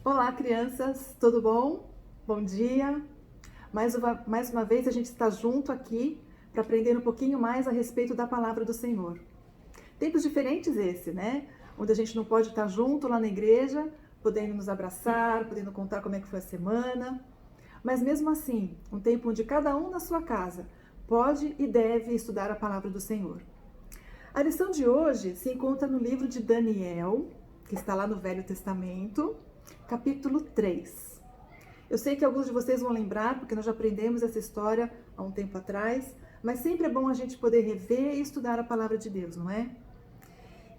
Olá, crianças, tudo bom? Bom dia! Mais uma vez a gente está junto aqui para aprender um pouquinho mais a respeito da palavra do Senhor. Tempos diferentes esse, né? Onde a gente não pode estar junto lá na igreja, podendo nos abraçar, podendo contar como é que foi a semana. Mas mesmo assim, um tempo onde cada um na sua casa pode e deve estudar a palavra do Senhor. A lição de hoje se encontra no livro de Daniel, que está lá no Velho Testamento, capítulo 3. Eu sei que alguns de vocês vão lembrar, porque nós já aprendemos essa história há um tempo atrás, mas sempre é bom a gente poder rever e estudar a palavra de Deus, não é?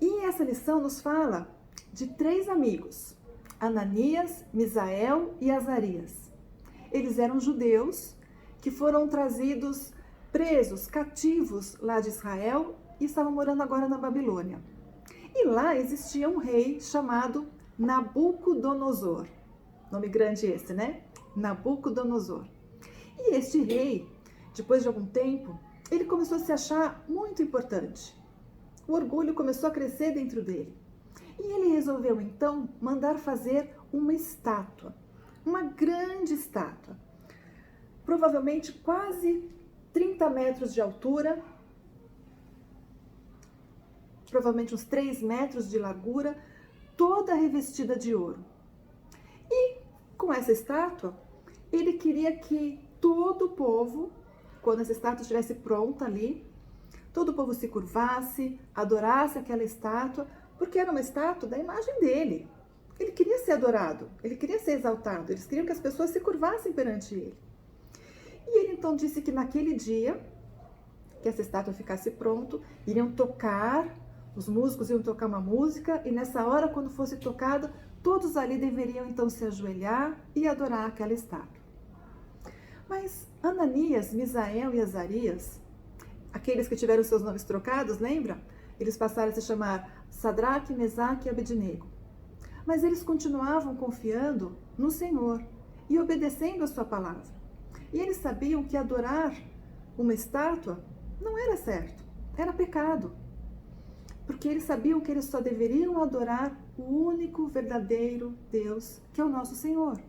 E essa lição nos fala de 3 amigos, Ananias, Misael e Azarias. Eles eram judeus que foram trazidos presos, cativos lá de Israel e estavam morando agora na Babilônia. E lá existia um rei chamado Nabucodonosor. Nome grande esse, né? Nabucodonosor. E este rei, depois de algum tempo, ele começou a se achar muito importante. O orgulho começou a crescer dentro dele. E ele resolveu então mandar fazer uma estátua, uma grande estátua, provavelmente quase 30 metros de altura, provavelmente uns 3 metros de largura, toda revestida de ouro. E com essa estátua, ele queria que todo o povo, quando essa estátua estivesse pronta ali, todo o povo se curvasse, adorasse aquela estátua, porque era uma estátua da imagem dele. Ele queria ser adorado, ele queria ser exaltado, eles queriam que as pessoas se curvassem perante ele. E ele então disse que naquele dia, que essa estátua ficasse pronta, iriam tocar, os músicos iam tocar uma música, e nessa hora, quando fosse tocada, todos ali deveriam então se ajoelhar e adorar aquela estátua. Mas Ananias, Misael e Azarias, aqueles que tiveram seus nomes trocados, lembra? Eles passaram a se chamar Sadraque, Mesaque e Abednego. Mas eles continuavam confiando no Senhor e obedecendo a sua palavra. E eles sabiam que adorar uma estátua não era certo, era pecado. Porque eles sabiam que eles só deveriam adorar o único verdadeiro Deus, que é o nosso Senhor.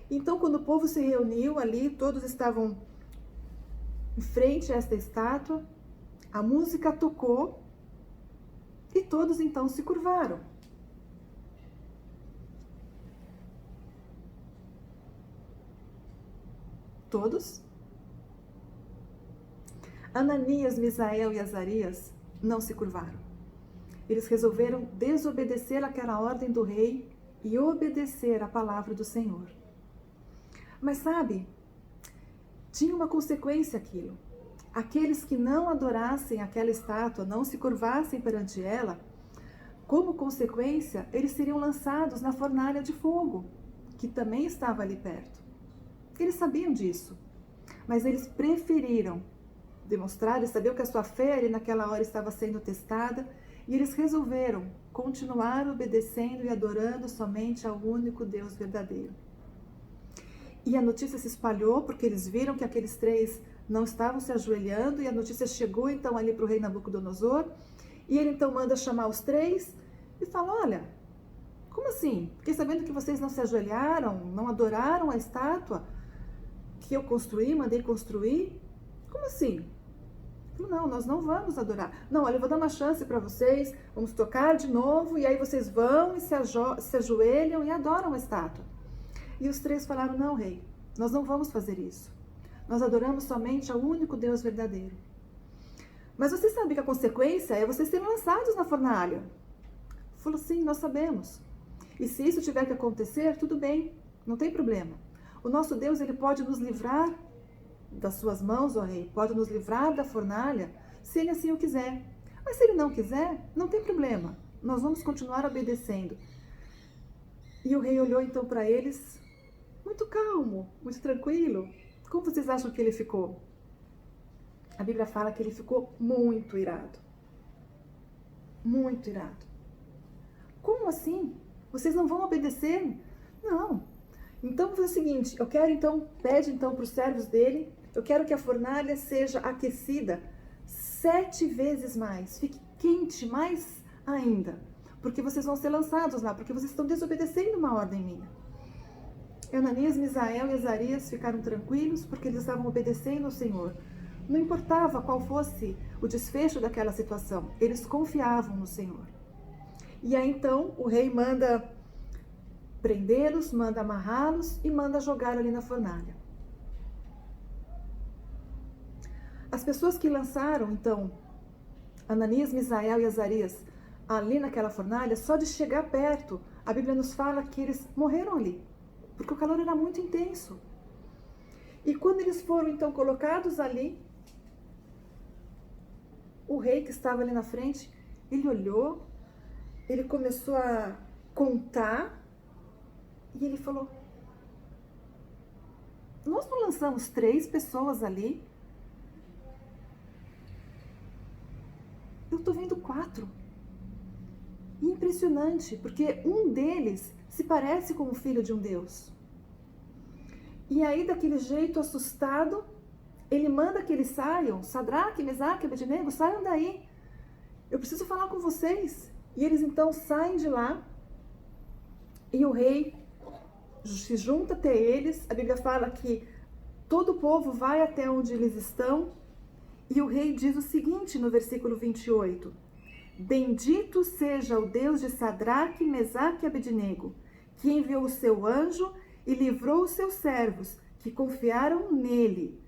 Então, quando o povo se reuniu ali, todos estavam em frente a esta estátua, a música tocou e todos então se curvaram. Todos? Ananias, Misael e Azarias não se curvaram. Eles resolveram desobedecer àquela ordem do rei e obedecer à palavra do Senhor. Mas sabe, tinha uma consequência aquilo. Aqueles que não adorassem aquela estátua, não se curvassem perante ela, como consequência, eles seriam lançados na fornalha de fogo, que também estava ali perto. Eles sabiam disso, mas eles preferiram demonstrar, eles sabiam que a sua fé ali naquela hora estava sendo testada, e eles resolveram continuar obedecendo e adorando somente ao único Deus verdadeiro. E a notícia se espalhou, porque eles viram que aqueles 3 não estavam se ajoelhando, e a notícia chegou então ali para o rei Nabucodonosor, e ele então manda chamar os 3 e fala: olha, como assim? Fiquei sabendo que vocês não se ajoelharam, não adoraram a estátua que eu construí, mandei construir. Como assim? Não, nós não vamos adorar. Não, olha, eu vou dar uma chance para vocês, vamos tocar de novo, e aí vocês vão e se ajoelham e adoram a estátua. E os 3 falaram: não, rei, nós não vamos fazer isso. Nós adoramos somente ao único Deus verdadeiro. Mas você sabe que a consequência é vocês serem lançados na fornalha. Falou: sim, nós sabemos. E se isso tiver que acontecer, tudo bem, não tem problema. O nosso Deus, ele pode nos livrar das suas mãos, ó rei, pode nos livrar da fornalha, se ele assim o quiser. Mas se ele não quiser, não tem problema, nós vamos continuar obedecendo. E o rei olhou então para eles, muito calmo, muito tranquilo. Como vocês acham que ele ficou? A Bíblia fala que ele ficou muito irado. Muito irado. Como assim? Vocês não vão obedecer? Não. Então, vou fazer o seguinte, eu quero então, pede então para os servos dele, eu quero que a fornalha seja aquecida 7 vezes mais, fique quente mais ainda, porque vocês vão ser lançados lá, porque vocês estão desobedecendo uma ordem minha. Ananias, Misael e Azarias ficaram tranquilos porque eles estavam obedecendo ao Senhor. Não importava qual fosse o desfecho daquela situação, eles confiavam no Senhor. E aí então o rei manda prendê-los, manda amarrá-los e manda jogar ali na fornalha. As pessoas que lançaram então Ananias, Misael e Azarias ali naquela fornalha, só de chegar perto, a Bíblia nos fala que eles morreram ali, porque o calor era muito intenso. E quando eles foram então colocados ali, o rei que estava ali na frente, ele olhou, ele começou a contar e ele falou: nós não lançamos 3 pessoas ali? Eu tô vendo 4. Impressionante, porque um deles se parece com o filho de um Deus. E aí, daquele jeito assustado, ele manda que eles saiam. Sadraque, Mesaque, Abednego, saiam daí. Eu preciso falar com vocês. E eles então saem de lá. E o rei se junta até eles. A Bíblia fala que todo o povo vai até onde eles estão. E o rei diz o seguinte no versículo 28. Bendito seja o Deus de Sadraque, Mesaque e Abednego, que enviou o seu anjo e livrou os seus servos, que confiaram nele,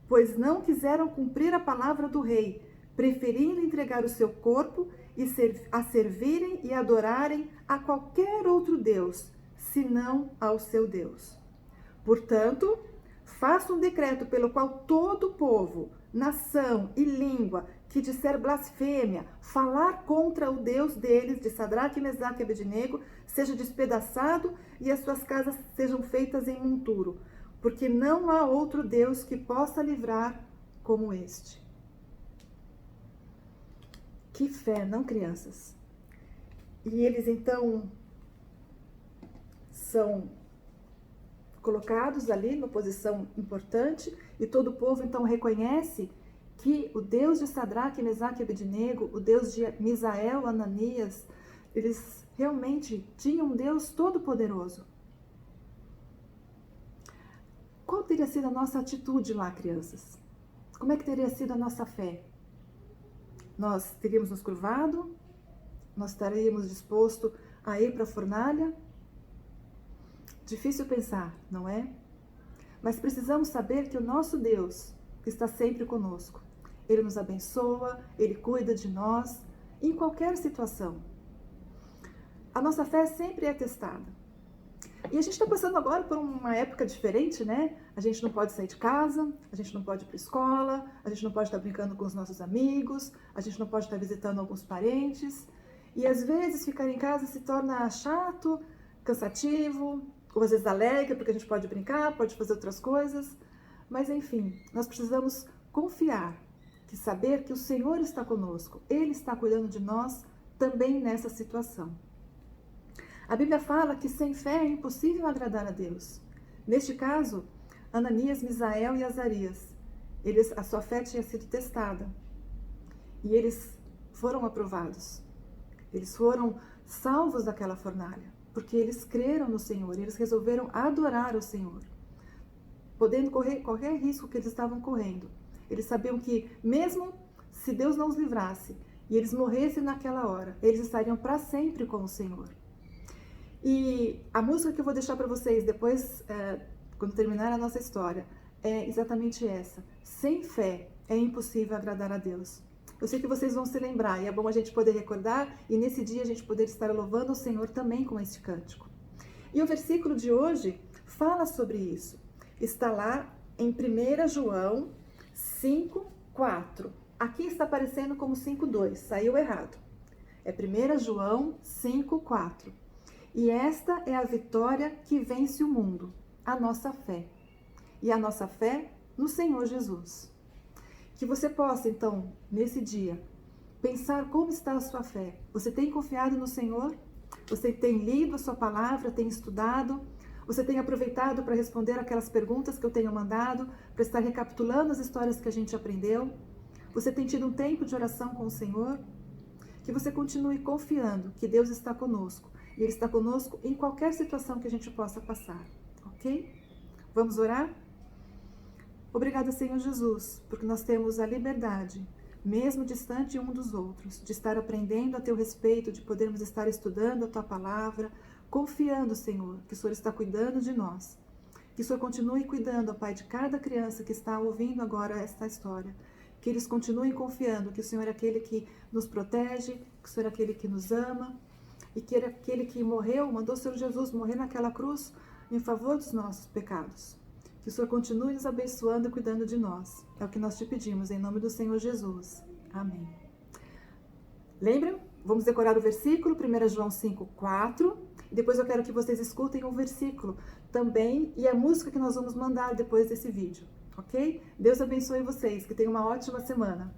pois não quiseram cumprir a palavra do rei, preferindo entregar o seu corpo a servirem e adorarem a qualquer outro Deus, senão ao seu Deus. Portanto, faça um decreto pelo qual todo o povo, nação e língua que disser blasfêmia, falar contra o Deus deles, de Sadraque, Mesaque e Abednego, seja despedaçado e as suas casas sejam feitas em monturo, porque não há outro Deus que possa livrar como este. Que fé, não, crianças? E eles então são colocados ali numa posição importante e todo o povo então reconhece que o Deus de Sadraque, Mesaque e Abednego, o Deus de Misael, Ananias, eles realmente tinham um Deus todo-poderoso. Qual teria sido a nossa atitude lá, crianças? Como é que teria sido a nossa fé? Nós teríamos nos curvado? Nós estaríamos dispostos a ir para a fornalha? Difícil pensar, não é? Mas precisamos saber que o nosso Deus está sempre conosco. Ele nos abençoa, Ele cuida de nós, em qualquer situação. A nossa fé sempre é testada. E a gente está passando agora por uma época diferente, né? A gente não pode sair de casa, a gente não pode ir para a escola, a gente não pode estar brincando com os nossos amigos, a gente não pode estar visitando alguns parentes. E às vezes ficar em casa se torna chato, cansativo, ou às vezes alegre, porque a gente pode brincar, pode fazer outras coisas. Mas enfim, nós precisamos confiar, que saber que o Senhor está conosco, Ele está cuidando de nós também nessa situação. A Bíblia fala que sem fé é impossível agradar a Deus. Neste caso, Ananias, Misael e Azarias, a sua fé tinha sido testada e eles foram aprovados. Eles foram salvos daquela fornalha, porque eles creram no Senhor, eles resolveram adorar o Senhor, podendo correr qualquer risco que eles estavam correndo. Eles sabiam que mesmo se Deus não os livrasse e eles morressem naquela hora, eles estariam para sempre com o Senhor. E a música que eu vou deixar para vocês depois, quando terminar a nossa história, é exatamente essa. Sem fé é impossível agradar a Deus. Eu sei que vocês vão se lembrar e é bom a gente poder recordar e nesse dia a gente poder estar louvando o Senhor também com este cântico. E o versículo de hoje fala sobre isso. Está lá em 1 João 5:4. Aqui está aparecendo como 5:2, saiu errado. É 1 João 5:4. E esta é a vitória que vence o mundo, a nossa fé. E a nossa fé no Senhor Jesus. Que você possa, então, nesse dia, pensar como está a sua fé. Você tem confiado no Senhor? Você tem lido a sua palavra, tem estudado? Você tem aproveitado para responder aquelas perguntas que eu tenho mandado, para estar recapitulando as histórias que a gente aprendeu? Você tem tido um tempo de oração com o Senhor? Que você continue confiando que Deus está conosco. E Ele está conosco em qualquer situação que a gente possa passar, ok? Vamos orar? Obrigada, Senhor Jesus, porque nós temos a liberdade, mesmo distante um dos outros, de estar aprendendo a Teu respeito, de podermos estar estudando a Tua palavra, confiando, Senhor, que o Senhor está cuidando de nós. Que o Senhor continue cuidando, ó Pai, de cada criança que está ouvindo agora esta história. Que eles continuem confiando que o Senhor é aquele que nos protege, que o Senhor é aquele que nos ama, e que Ele é aquele que morreu, mandou o Senhor Jesus morrer naquela cruz em favor dos nossos pecados. Que o Senhor continue nos abençoando e cuidando de nós. É o que nós te pedimos, em nome do Senhor Jesus. Amém. Lembram? Vamos decorar o versículo, 1 João 5:4. E depois eu quero que vocês escutem o versículo também e a música que nós vamos mandar depois desse vídeo, ok? Deus abençoe vocês, que tenham uma ótima semana.